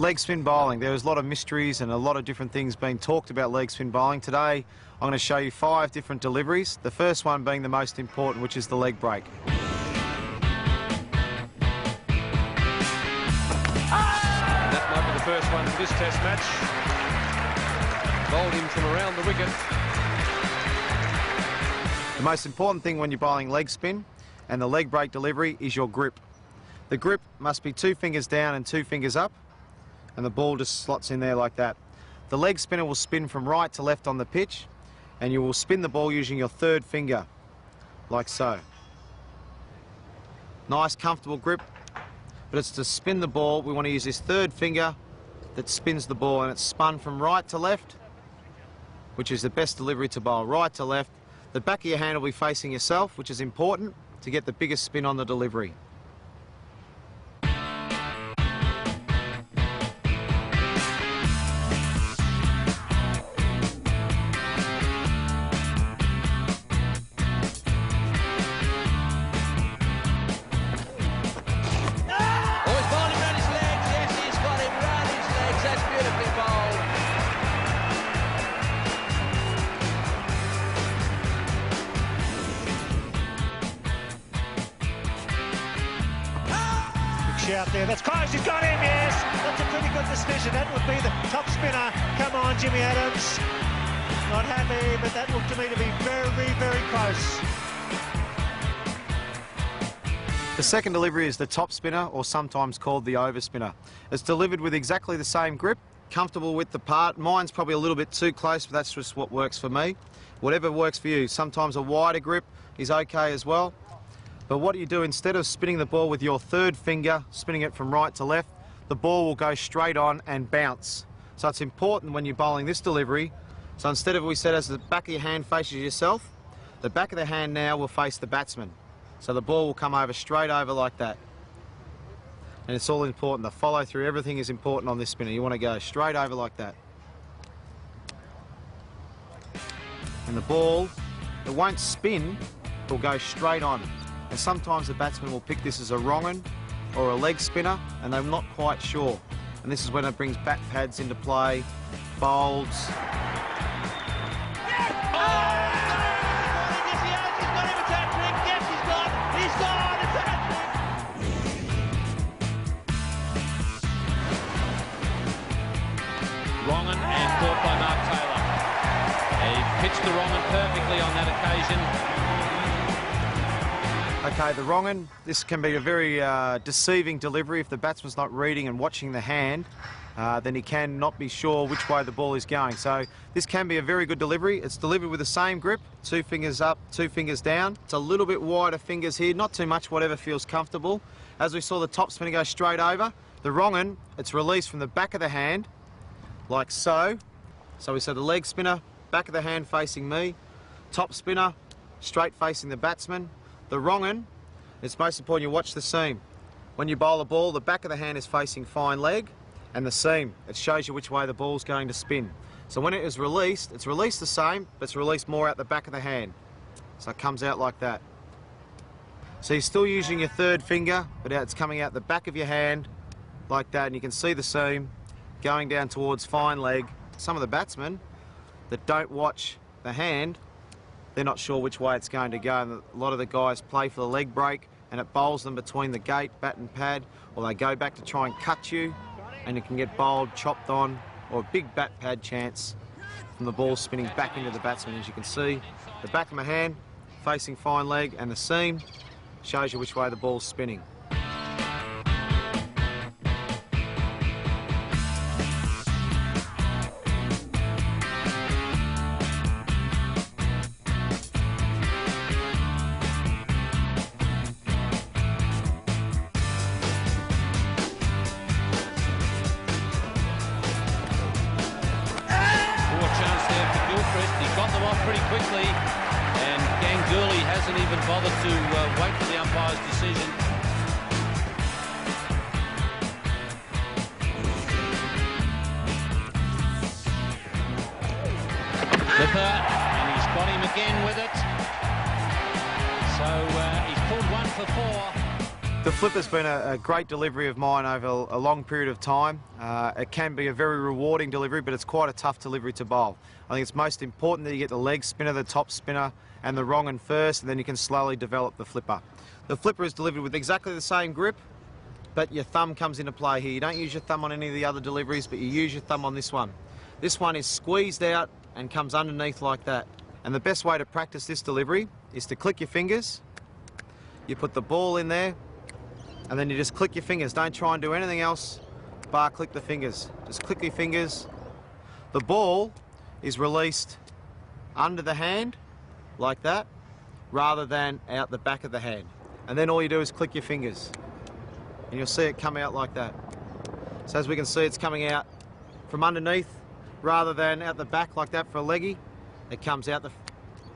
leg spin bowling. There's a lot of mysteries and a lot of different things being talked about leg spin bowling. Today I'm going to show you 5 different deliveries, the first one being the most important, which is the leg break. That might be the first one for this test match. Bowled him from around the wicket. The most important thing when you're bowling leg spin and the leg break delivery is your grip. The grip must be 2 fingers down and 2 fingers up, and the ball just slots in there like that. The leg spinner will spin from right to left on the pitch, and you will spin the ball using your 3rd finger, like so. Nice, comfortable grip, but it's to spin the ball. We want to use this 3rd finger that spins the ball, and it's spun from right to left, which is the best delivery to bowl, right to left. The back of your hand will be facing yourself, which is important to get the biggest spin on the delivery. Out there, that's close, he's got him, yes! That's a pretty good decision. That would be the top spinner. Come on, Jimmy Adams. Not happy, but that looked to me to be very, very close. The second delivery is the top spinner, or sometimes called the over spinner. It's delivered with exactly the same grip, comfortable width apart. Mine's probably a little bit too close, but that's just what works for me. Whatever works for you. Sometimes a wider grip is okay as well. But what you do, instead of spinning the ball with your 3rd finger, spinning it from right to left, the ball will go straight on and bounce. So it's important when you're bowling this delivery. So instead of, we said, as the back of your hand faces yourself, the back of the hand now will face the batsman. So the ball will come over straight over like that. And it's all important. The follow through, everything is important on this spinner. You want to go straight over like that. And the ball, it won't spin, it will go straight on. And sometimes the batsman will pick this as a wrong un or a leg spinner, and they're not quite sure. And this is when it brings bat pads into play, bowls. Wrong un and caught by Mark Taylor. He pitched the wrong un perfectly on that occasion. Okay, the wrong un, this can be a very deceiving delivery. If the batsman's not reading and watching the hand, then he can not be sure which way the ball is going. So this can be a very good delivery. It's delivered with the same grip, 2 fingers up, 2 fingers down. It's a little bit wider fingers here, not too much, whatever feels comfortable. As we saw the top spinner go straight over, the wrong un, it's released from the back of the hand, like so. So we saw the leg spinner, back of the hand facing me, top spinner, straight facing the batsman. The wrong un, it's most important you watch the seam. When you bowl a ball, the back of the hand is facing fine leg, and the seam, it shows you which way the ball's going to spin. So when it is released, it's released the same, but it's released more out the back of the hand. So it comes out like that. So you're still using your 3rd finger, but it's coming out the back of your hand like that, and you can see the seam going down towards fine leg. Some of the batsmen that don't watch the hand, they're not sure which way it's going to go, and a lot of the guys play for the leg break, and it bowls them between the gate, bat and pad, or they go back to try and cut you, and it can get bowled, chopped on, or a big bat pad chance from the ball spinning back into the batsman. As you can see, the back of my hand facing fine leg, and the seam shows you which way the ball's spinning. Pretty quickly, and Ganguly hasn't even bothered to wait for the umpire's decision. Clipper, and he's got him again with it. So he's pulled 1 for 4. The flipper's been a great delivery of mine over a long period of time. It can be a very rewarding delivery, but it's quite a tough delivery to bowl. I think it's most important that you get the leg spinner, the top spinner, and the wrong and first, and then you can slowly develop the flipper. The flipper is delivered with exactly the same grip, but your thumb comes into play here. You don't use your thumb on any of the other deliveries, but you use your thumb on this one. This one is squeezed out and comes underneath like that. And the best way to practice this delivery is to click your fingers. You put the ball in there, and then you just click your fingers. Don't try and do anything else, bar click the fingers. Just click your fingers. The ball is released under the hand, like that, rather than out the back of the hand. And then all you do is click your fingers, and you'll see it come out like that. So as we can see, it's coming out from underneath, rather than out the back like that for a leggy. It comes out the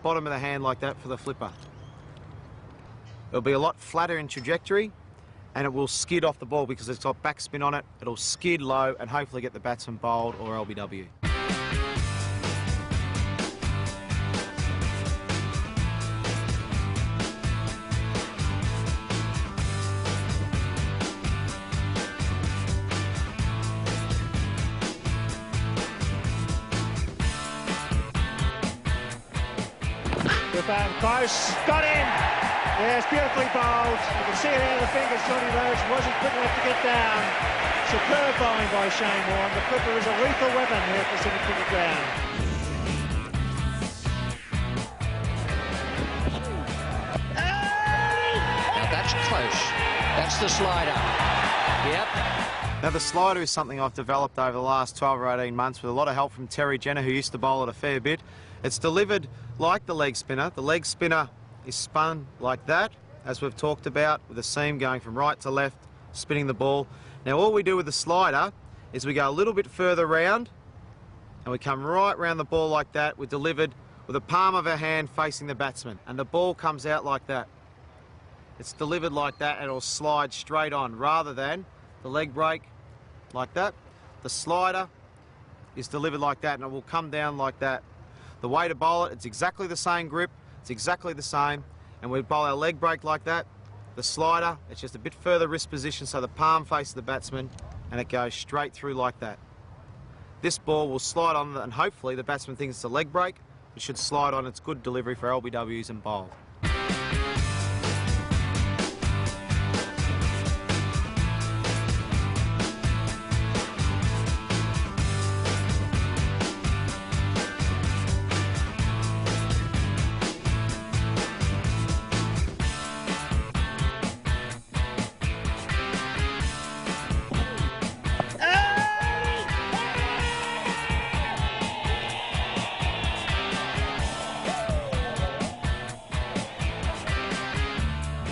bottom of the hand like that for the flipper. It'll be a lot flatter in trajectory, and it will skid off the ball because it's got backspin on it. It'll skid low and hopefully get the batsman bowled or LBW. Close, got in. Yes, beautifully bowled. You can see it out of the fingers, Johnny Roach. Wasn't quick enough to get down. Superb bowling by Shane Warne. The flipper is a lethal weapon here at Pacific Cricket Ground. Now that's close. That's the slider. Yep. Now the slider is something I've developed over the last 12 or 18 months with a lot of help from Terry Jenner, who used to bowl it a fair bit. It's delivered like the leg spinner. The leg spinner is spun like that, as we've talked about, with the seam going from right to left, spinning the ball. Now all we do with the slider is we go a little bit further round, and we come right round the ball like that. We're delivered with the palm of our hand facing the batsman, and the ball comes out like that. It's delivered like that, and it'll slide straight on, rather than the leg break like that. The slider is delivered like that, and it will come down like that. The way to bowl it, it's exactly the same grip, it's exactly the same, and we bowl our leg break like that. The slider, it's just a bit further wrist position so the palm faces the batsman, and it goes straight through like that. This ball will slide on, and hopefully the batsman thinks it's a leg break. It should slide on. It's good delivery for LBWs and bowled.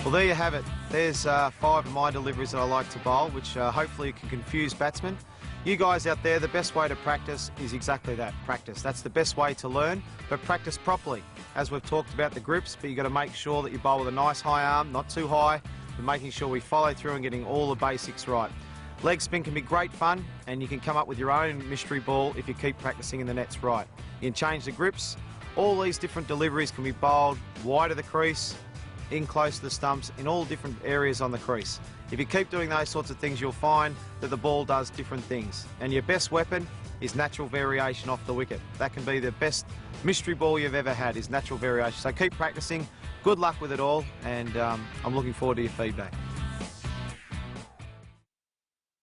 Well, there you have it. There's 5 of my deliveries that I like to bowl, which hopefully can confuse batsmen. You guys out there, the best way to practice is exactly that, practice. That's the best way to learn, but practice properly. As we've talked about the grips, but you've got to make sure that you bowl with a nice high arm, not too high, but making sure we follow through and getting all the basics right. Leg spin can be great fun, and you can come up with your own mystery ball if you keep practicing in the nets right. You can change the grips. All these different deliveries can be bowled wide of the crease, in close to the stumps, in all different areas on the crease. If you keep doing those sorts of things, you'll find that the ball does different things. And your best weapon is natural variation off the wicket. That can be the best mystery ball you've ever had, is natural variation. So keep practicing. Good luck with it all, and I'm looking forward to your feedback.